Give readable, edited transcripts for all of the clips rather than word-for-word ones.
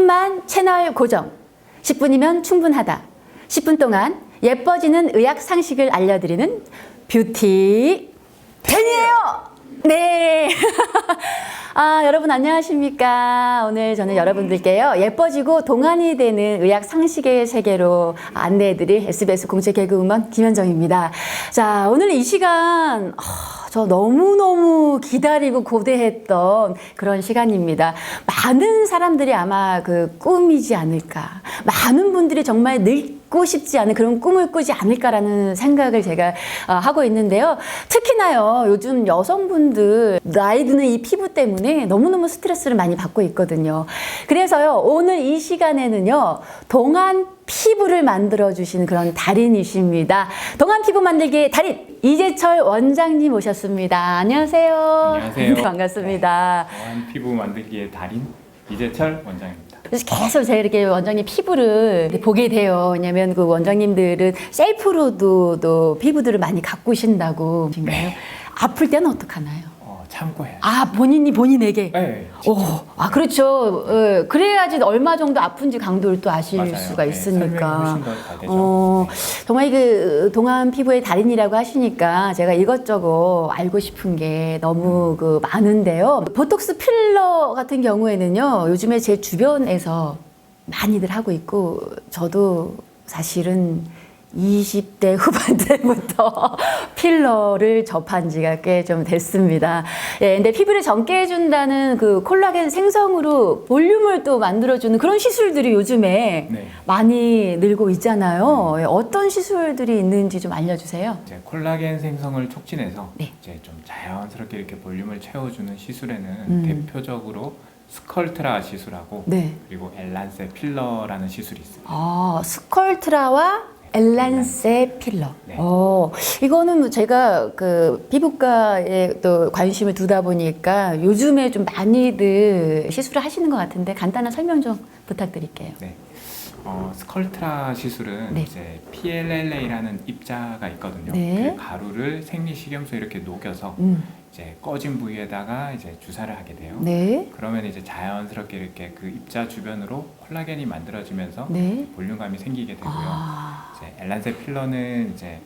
10분만 채널 고정. 10분이면 충분하다. 10분 동안 예뻐지는 의학 상식을 알려드리는 뷰티 팬이에요. 네. 여러분 안녕하십니까. 오늘 저는 여러분들께요, 예뻐지고 동안이 되는 의학 상식의 세계로 안내해드릴 SBS 공채 개그우먼 김현정입니다. 자, 오늘 이 시간 저 너무너무 기다리고 고대했던 그런 시간입니다. 많은 사람들이 아마 그 꿈이지 않을까. 많은 분들이 정말 늙고 싶지 않은 그런 꿈을 꾸지 않을까라는 생각을 제가 하고 있는데요. 특히나요, 요즘 여성분들 나이 드는 이 피부 때문에 너무너무 스트레스를 많이 받고 있거든요. 그래서요, 오늘 이 시간에는요, 동안 피부를 만들어주시는 그런 달인이십니다. 동안 피부 만들기의 달인 이재철 원장님 오셨습니다. 안녕하세요. 안녕하세요. 반갑습니다. 동안 피부 만들기의 달인 이재철 원장입니다. 그래서 계속 제가 이렇게 원장님 피부를 보게 돼요. 왜냐면 그 원장님들은 셀프로도 또 피부들을 많이 가꾸신다고. 네. 아플 때는 어떡하나요? 참고해요. 본인에게? 네. 그렇죠. 그래야지 얼마 정도 아픈지 강도를 또 아실 맞아요. 수가 네, 있으니까. 설명이 훨씬 더 잘 되죠. 정말 그 동안 피부의 달인이라고 하시니까 제가 이것저것 알고 싶은 게 너무 그 많은데요. 보톡스 필러 같은 경우에는요, 요즘에 제 주변에서 많이들 하고 있고, 저도 사실은 20대 후반 때부터 필러를 접한 지가 꽤 좀 됐습니다. 예, 근데 피부를 젊게 해준다는 그 콜라겐 생성으로 볼륨을 또 만들어주는 그런 시술들이 요즘에 네. 많이 늘고 있잖아요. 예, 어떤 시술들이 있는지 좀 알려주세요. 이제 콜라겐 생성을 촉진해서 네. 이제 좀 자연스럽게 이렇게 볼륨을 채워주는 시술에는 대표적으로 스컬트라 시술하고 네. 그리고 엘란세 필러라는 시술이 있습니다. 스컬트라와 엘란세 필러. 네. 이거는 제가 그 피부과에 또 관심을 두다 보니까 요즘에 좀 많이들 시술을 하시는 것 같은데 간단한 설명 좀 부탁드릴게요. 네. 스컬트라 시술은 네. 이제 PLLA라는 입자가 있거든요. 네. 그 가루를 생리식염수 이렇게 녹여서 이제 꺼진 부위에다가 이제 주사를 하게 돼요. 네. 그러면 이제 자연스럽게 이렇게 그 입자 주변으로 콜라겐이 만들어지면서 네. 볼륨감이 생기게 되고요. 이제 엘란세 필러는 이제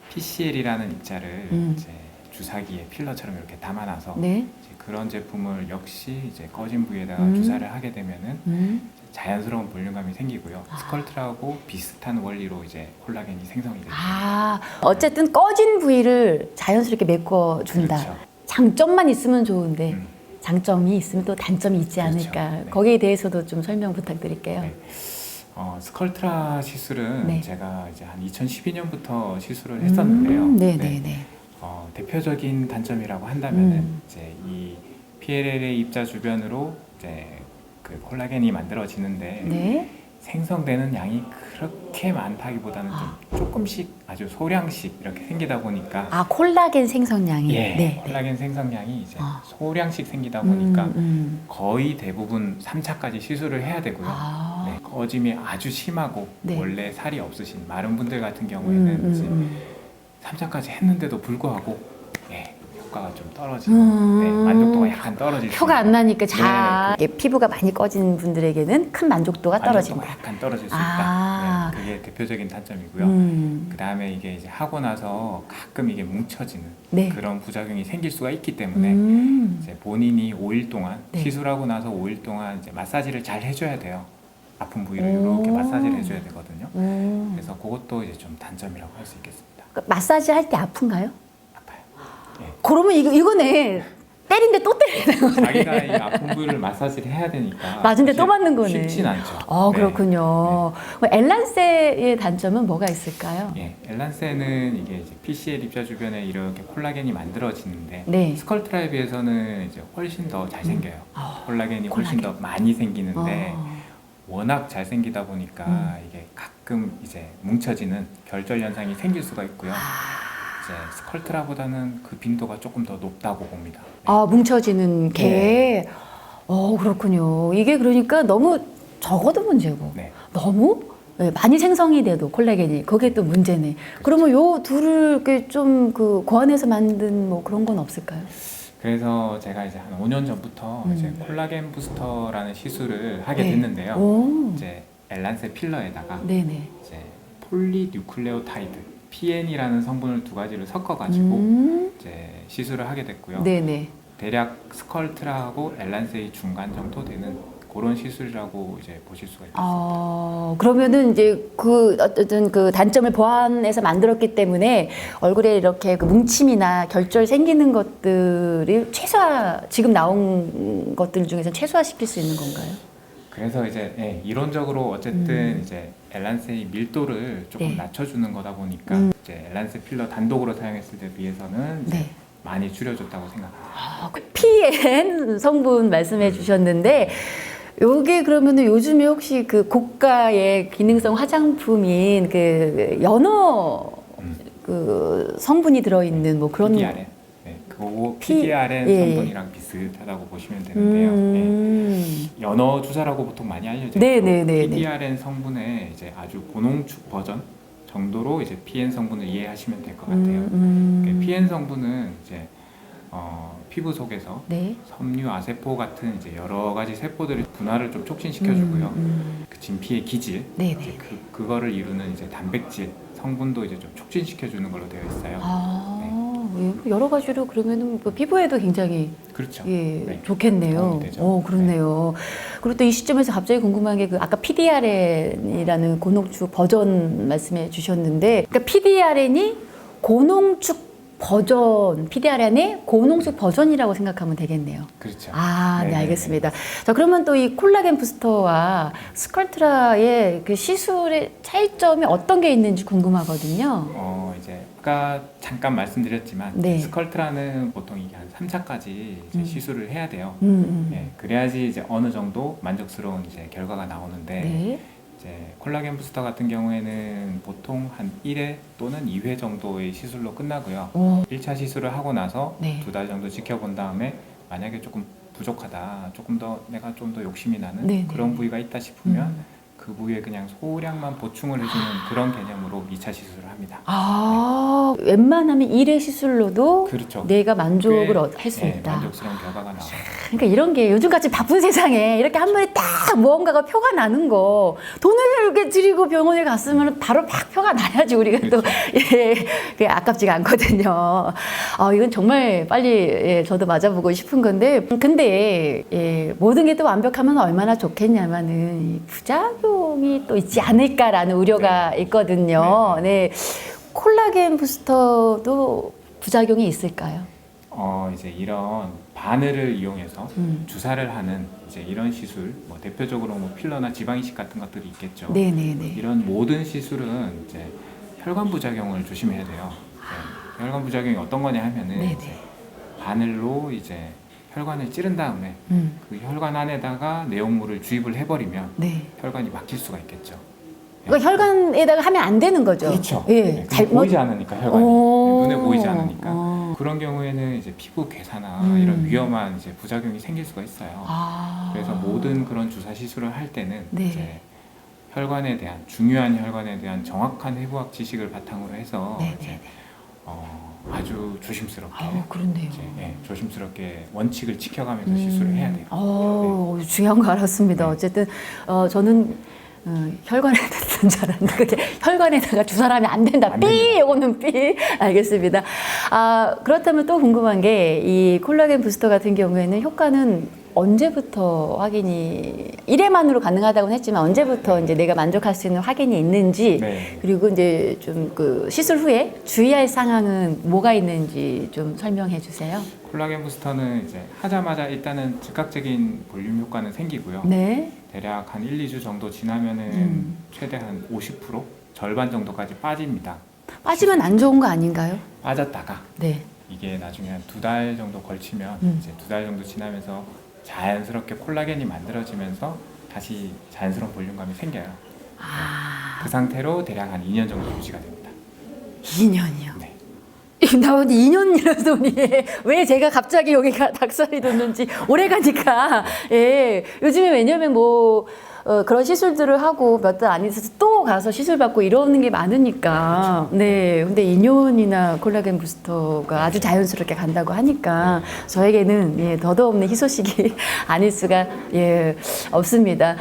PCL이라는 입자를 이제 주사기에 필러처럼 이렇게 담아놔서 네. 이제 그런 제품을 역시 이제 꺼진 부위에다가 주사를 하게 되면은 자연스러운 볼륨감이 생기고요. 스컬트라하고 비슷한 원리로 이제 콜라겐이 생성이 됩니다. 어쨌든 꺼진 부위를 자연스럽게 메꿔준다. 그렇죠. 장점만 있으면 좋은데 장점이 있으면 또 단점이 있지 그렇죠. 않을까. 네. 거기에 대해서도 좀 설명 부탁드릴게요. 네. 스컬트라 시술은 네. 제가 이제 한 2012년부터 시술을 했었는데요. 네네네. 대표적인 단점이라고 한다면은 이제 이 PLL의 입자 주변으로 이제 그 콜라겐이 만들어지는데 네. 생성되는 양이 그렇게 많다기보다는 좀 조금씩 아주 소량씩 이렇게 생기다 보니까 콜라겐 생성량이. 예, 네. 콜라겐 생성량이 이제 소량씩 생기다 보니까 거의 대부분 3차까지 시술을 해야 되고요. 네, 꺼짐이 아주 심하고 네. 원래 살이 없으신 마른 분들 같은 경우에는 이제 3차까지 했는데도 불구하고 효과가 좀 떨어지는 만족도가 약간 떨어질 수 표가 안 있는. 나니까 이게 피부가 많이 꺼진 분들에게는 큰 만족도가 떨어진다. 만족도가 약간 떨어질 수 있다. 네, 그게 대표적인 단점이고요. 그 다음에 이게 이제 하고 나서 가끔 이게 뭉쳐지는 네. 그런 부작용이 생길 수가 있기 때문에 이제 본인이 5일 동안 시술하고 나서 5일 동안 이제 마사지를 잘 해줘야 돼요. 아픈 부위를 이렇게 마사지를 해줘야 되거든요. 그래서 그것도 이제 좀 단점이라고 할 수 있겠습니다. 마사지 할 때 아픈가요? 아파요. 예. 그러면 이거네. 때린데 또 때리는 거네. 자기가 이 아픈 부위를 마사지를 해야 되니까 맞은데 또 사실 맞는 거네. 쉽진 않죠. 네. 그렇군요. 엘란세의 단점은 뭐가 있을까요? 예, 엘란세는 이게 이제 PCL 입자 주변에 이렇게 콜라겐이 만들어지는데 네. 스컬트라에 비해서는 이제 훨씬 더 잘 생겨요. 콜라겐이 훨씬 더 많이 생기는데 워낙 잘 생기다 보니까 이게 가끔 이제 뭉쳐지는 결절 현상이 생길 수가 있고요. 이제 스컬트라보다는 그 빈도가 조금 더 높다고 봅니다. 네. 뭉쳐지는 게. 네. 그렇군요. 이게 그러니까 너무 적어도 문제고 네. 너무 많이 생성이 돼도 콜라겐이 그게 또 문제네. 그러면 요 둘을 좀 그 고안해서 만든 뭐 그런 건 없을까요? 그래서 제가 이제 한 5년 전부터 이제 콜라겐 부스터라는 시술을 하게 네. 됐는데요. 오. 이제 엘란세 필러에다가 네네. 이제 폴리뉴클레오타이드 PN이라는 성분을 두 가지를 섞어가지고 이제 시술을 하게 됐고요. 네네. 대략 스컬트라하고 엘란세의 중간 정도 되는 그런 시술이라고 이제 보실 수가 있겠습니다. 그러면은 이제 그 어쨌든 그 단점을 보완해서 만들었기 때문에 얼굴에 이렇게 그 뭉침이나 결절 생기는 것들이 지금 나온 것들 중에서 최소화시킬 수 있는 건가요? 그래서 이제 예, 이론적으로 어쨌든 이제 엘란세의 밀도를 조금 네. 낮춰주는 거다 보니까 이제 엘란세 필러 단독으로 사용했을 때 비해서는 이제 네. 많이 줄여줬다고 생각합니다. PN 성분 말씀해 주셨는데 요게 그러면은 요즘에 혹시 그 고가의 기능성 화장품인 그 연어 그 성분이 들어있는 뭐 그런 PDRN, 네, 그거 PDRN 예. 성분이랑 비슷하다고 보시면 되는데요. 네. 연어 주사라고 보통 많이 알려져 네, 있고 네, 네, PDRN 성분의 이제 아주 고농축 버전 정도로 이제 PN 성분을 이해하시면 될 것 같아요. PN 성분은 이제 피부 속에서 네. 섬유, 아세포 같은 이제 여러 가지 세포들의 분화를 좀 촉진시켜주고요. 그 진피의 기질, 네네. 이제 그거를 이루는 이제 단백질 성분도 이제 좀 촉진시켜주는 걸로 되어 있어요. 예, 여러 가지로 그러면은 뭐 피부에도 굉장히 그렇죠. 예, 네. 좋겠네요. 도움이 되죠. 그렇네요. 그리고 또 이 시점에서 갑자기 궁금한 게 그 아까 PDRN이라는 고농축 버전 말씀해 주셨는데, 그러니까 PDRN이 고농축 버전, PDRN의 고농축 버전이라고 생각하면 되겠네요. 그렇죠. 네, 네네네. 알겠습니다. 자, 그러면 또 이 콜라겐 부스터와 스컬트라의 그 시술의 차이점이 어떤 게 있는지 궁금하거든요. 이제 아까 잠깐 말씀드렸지만 네. 스컬트라는 보통 이게 한 3차까지 이제 시술을 해야 돼요. 음. 예, 그래야지 이제 어느 정도 만족스러운 이제 결과가 나오는데 네. 이제 콜라겐 부스터 같은 경우에는 보통 한 1회 또는 2회 정도의 시술로 끝나고요. 1차 시술을 하고 나서 네. 2달 정도 지켜본 다음에 만약에 조금 부족하다, 조금 더 내가 좀 더 욕심이 나는 네, 그런 네. 부위가 있다 싶으면 그 부위에 그냥 소량만 보충을 해주는 그런 개념으로 2차 시술을 합니다. 웬만하면 1회 시술로도 그렇죠. 내가 만족을 꽤, 할 수 예, 있다. 만족스러운 결과가 나와요. 그러니까 이런 게 요즘같이 바쁜 세상에 이렇게 한 번에 딱 무언가가 표가 나는 거, 돈을 이렇게 들이고 병원에 갔으면 바로 팍 표가 나야지 우리가 또 그렇죠. 예, 그게 아깝지가 않거든요. 이건 정말 빨리 예, 저도 맞아보고 싶은 건데, 근데 예, 모든 게 또 완벽하면 얼마나 좋겠냐마는 이 부작용이 또 있지 않을까라는 우려가 있거든요. 네. 콜라겐 부스터도 부작용이 있을까요? 이제 이런 바늘을 이용해서 주사를 하는 이제 이런 시술, 뭐 대표적으로 뭐 필러나 지방 이식 같은 것들이 있겠죠. 네네네. 이런 모든 시술은 이제 혈관 부작용을 조심해야 돼요. 네, 혈관 부작용이 어떤 거냐 하면은 네네. 이제 바늘로 이제 혈관을 찌른 다음에 그 혈관 안에다가 내용물을 주입을 해버리면 네. 혈관이 막힐 수가 있겠죠. 그러니까 혈관에다가 하면 안 되는 거죠. 그렇죠. 예. 네, 보이지 않으니까 혈관이 눈에 보이지 않으니까 그런 경우에는 이제 피부 괴사나 이런 위험한 이제 부작용이 생길 수가 있어요. 그래서 모든 그런 주사 시술을 할 때는 네. 이제 혈관에 대한 중요한 혈관에 대한 정확한 해부학 지식을 바탕으로 해서 네, 이제 네, 아주 조심스럽게 그렇네요. 이제, 조심스럽게 원칙을 지켜가면서 시술을 해야 돼요. 중요한 거 알았습니다. 어쨌든 저는 혈관에 듣는 줄 알았는데 혈관에다가 주사를 하면 안 된다. 안 삐! 됩니다. 요거는 삐! 알겠습니다. 그렇다면 또 궁금한 게 이 콜라겐 부스터 같은 경우에는 효과는 언제부터 확인이 1회만으로 가능하다고는 했지만 언제부터 이제 내가 만족할 수 있는 확인이 있는지 네. 그리고 이제 좀 그 시술 후에 주의할 상황은 뭐가 있는지 좀 설명해 주세요. 콜라겐 부스터는 이제 하자마자 일단은 즉각적인 볼륨 효과는 생기고요. 네. 대략 한 1, 2주 정도 지나면은 최대 한 50% 절반 정도까지 빠집니다. 빠지면 안 좋은 거 아닌가요? 빠졌다가 네. 이게 나중에 한 2달 정도 걸치면 이제 2달 정도 지나면서 자연스럽게 콜라겐이 만들어지면서 다시 자연스러운 볼륨감이 생겨요. 그 상태로 대략 한 2년 정도 유지가 됩니다. 2년이요. 네. 나온 2년이라더니 왜 제가 갑자기 여기가 닭살이 돋는지 오래 가니까 예 요즘에 왜냐면 뭐 그런 시술들을 하고 몇 달 안 있어서 또 가서 시술 받고 이러는 게 많으니까. 네. 근데 2년이나 콜라겐 부스터가 아주 자연스럽게 간다고 하니까 저에게는 예, 더도 없는 희소식이 아닐 수가 예, 없습니다.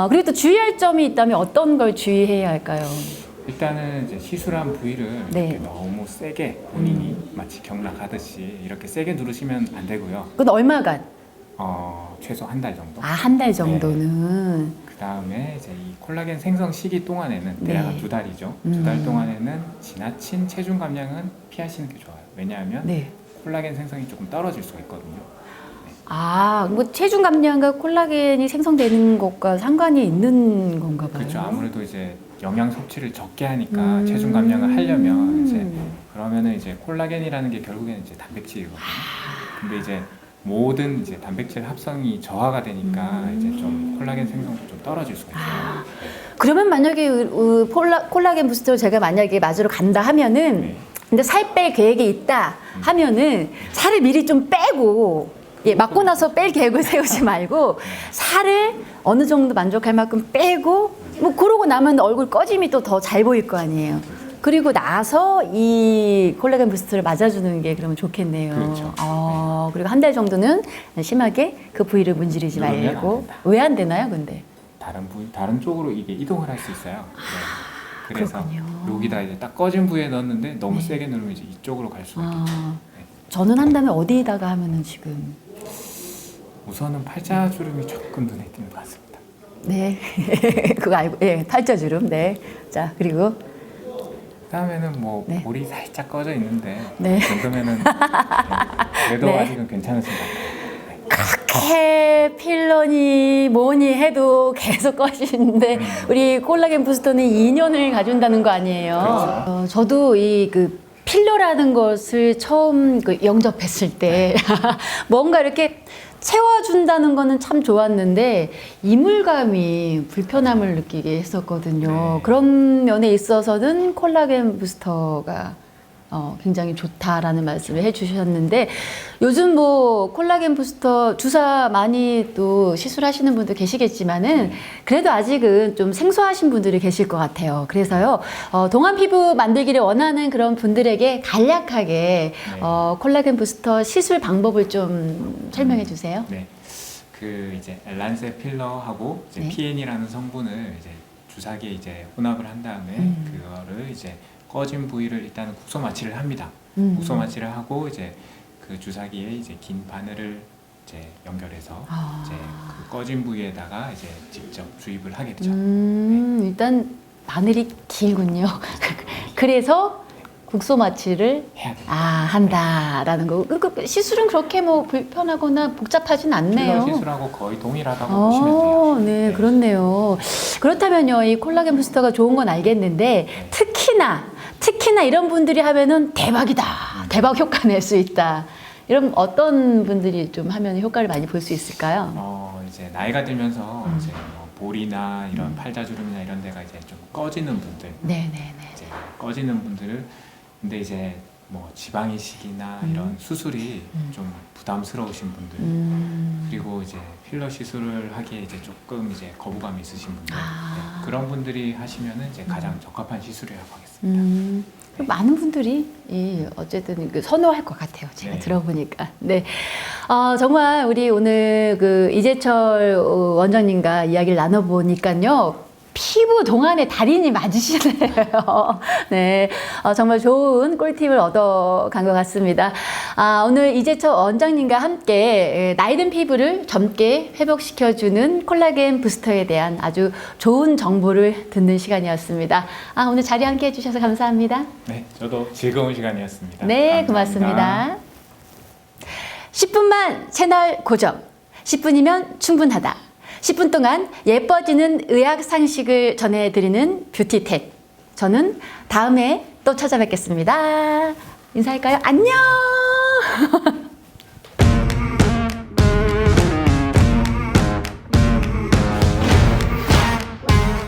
그리고 또 주의할 점이 있다면 어떤 걸 주의해야 할까요? 일단은 이제 시술한 부위를 네. 이렇게 너무 세게 본인이 마치 경락하듯이 이렇게 세게 누르시면 안 되고요. 그건 얼마간? 최소 한 달 정도. 한 달 정도는. 그 다음에 이제 이 콜라겐 생성 시기 동안에는 네. 대략 2달이죠. 2달 동안에는 지나친 체중 감량은 피하시는 게 좋아요. 왜냐하면 네. 콜라겐 생성이 조금 떨어질 수가 있거든요. 뭐 체중 감량과 콜라겐이 생성되는 것과 상관이 있는 건가 봐요. 그렇죠. 아무래도 이제 영양 섭취를 적게 하니까 체중 감량을 하려면 이제 그러면은 이제 콜라겐이라는 게 결국에는 이제 단백질이거든요. 근데 이제 모든 이제 단백질 합성이 저하가 되니까 이제 좀 콜라겐 생성도 좀 떨어질 수가 있어요. 그러면 만약에 콜라겐 부스터를 제가 만약에 맞으러 간다 하면은 네. 근데 살 뺄 계획이 있다 하면은 살을 미리 좀 빼고 예, 맞고 나서 뺄 계획을 세우지 말고 살을 어느 정도 만족할 만큼 빼고 뭐 그러고 나면 얼굴 꺼짐이 또 더 잘 보일 거 아니에요. 그리고 나서 이 콜라겐 부스터를 맞아주는 게 그러면 좋겠네요. 그렇죠. 그리고 한 달 정도는 심하게 그 부위를 문지르지 누르면 안 말고. 된다. 왜 안 되나요, 근데? 다른 쪽으로 이게 이동을 할 수 있어요. 네. 그래서 그렇군요. 여기다 이제 딱 꺼진 부위에 넣었는데 너무 세게 누르면 이제 이쪽으로 갈 수가 있겠죠. 네. 저는 한다면 어디에다가 하면은 지금? 우선은 팔자주름이 조금 눈에 띄는 것 같습니다. 네. 그거 알고, 예, 팔자주름. 네. 자, 그리고. 그다음에는 뭐 네. 볼이 살짝 꺼져 있는데 네. 그 정도면은 그래도 네. 아직은 괜찮으신 것 같아요. 그렇게 필러니 뭐니 해도 계속 꺼지는데 우리 콜라겐 부스터는 2년을 가준다는 거 아니에요? 그렇죠. 저도 이 필러라는 것을 처음 영접했을 때 뭔가 이렇게 채워준다는 거는 참 좋았는데 이물감이 불편함을 느끼게 했었거든요. 네. 그런 면에 있어서는 콜라겐 부스터가 굉장히 좋다라는 말씀을 해주셨는데 요즘 뭐 콜라겐 부스터 주사 많이 또 시술하시는 분도 계시겠지만은 그래도 아직은 좀 생소하신 분들이 계실 것 같아요. 그래서요 동안 피부 만들기를 원하는 그런 분들에게 간략하게 콜라겐 부스터 시술 방법을 좀 설명해 주세요. 네, 그 이제 엘란세 필러하고 이제 네. PN이라는 성분을 이제 주사기에 이제 혼합을 한 다음에 그거를 이제 꺼진 부위를 일단은 국소 마취를 합니다. 국소 마취를 하고 이제 그 주사기에 이제 긴 바늘을 이제 연결해서 이제 그 꺼진 부위에다가 이제 직접 주입을 하게 되죠. 일단 바늘이 길군요. 그래서 국소 마취를 해야 돼요. 한다라는 거. 그 시술은 그렇게 뭐 불편하거나 복잡하진 않네요. 필러 시술하고 거의 동일하다고 보시면 돼요. 네, 그렇네요. 그렇다면요, 이 콜라겐 부스터가 좋은 건 알겠는데, 특히나 이런 분들이 하면은 대박이다. 대박 효과 낼 수 있다. 이런 어떤 분들이 좀 하면 효과를 많이 볼 수 있을까요? 이제 나이가 들면서 이제 뭐 볼이나 이런 팔자주름이나 이런 데가 이제 좀 꺼지는 분들, 네네네. 이제 꺼지는 분들을 근데 이제 뭐 지방이식이나 이런 수술이 좀 부담스러우신 분들 그리고 이제 필러 시술을 하기에 이제 조금 이제 거부감이 있으신 분들 네, 그런 분들이 하시면은 이제 가장 적합한 시술이라고 하겠습니다. 많은 분들이 어쨌든 선호할 것 같아요. 제가 네. 들어보니까. 네. 정말 우리 오늘 그 이재철 원장님과 이야기를 나눠보니까요. 피부 동안의 달인이 맞으시네요. 네. 정말 좋은 꿀팁을 얻어간 것 같습니다. 오늘 이재철 원장님과 함께 나이든 피부를 젊게 회복시켜주는 콜라겐 부스터에 대한 아주 좋은 정보를 듣는 시간이었습니다. 오늘 자리 함께 해주셔서 감사합니다. 네, 저도 즐거운 시간이었습니다. 네, 감사합니다. 고맙습니다. 10분만 채널 고정. 10분이면 충분하다. 10분 동안 예뻐지는 의학 상식을 전해드리는 뷰티텍. 저는 다음에 또 찾아뵙겠습니다. 인사할까요? 안녕!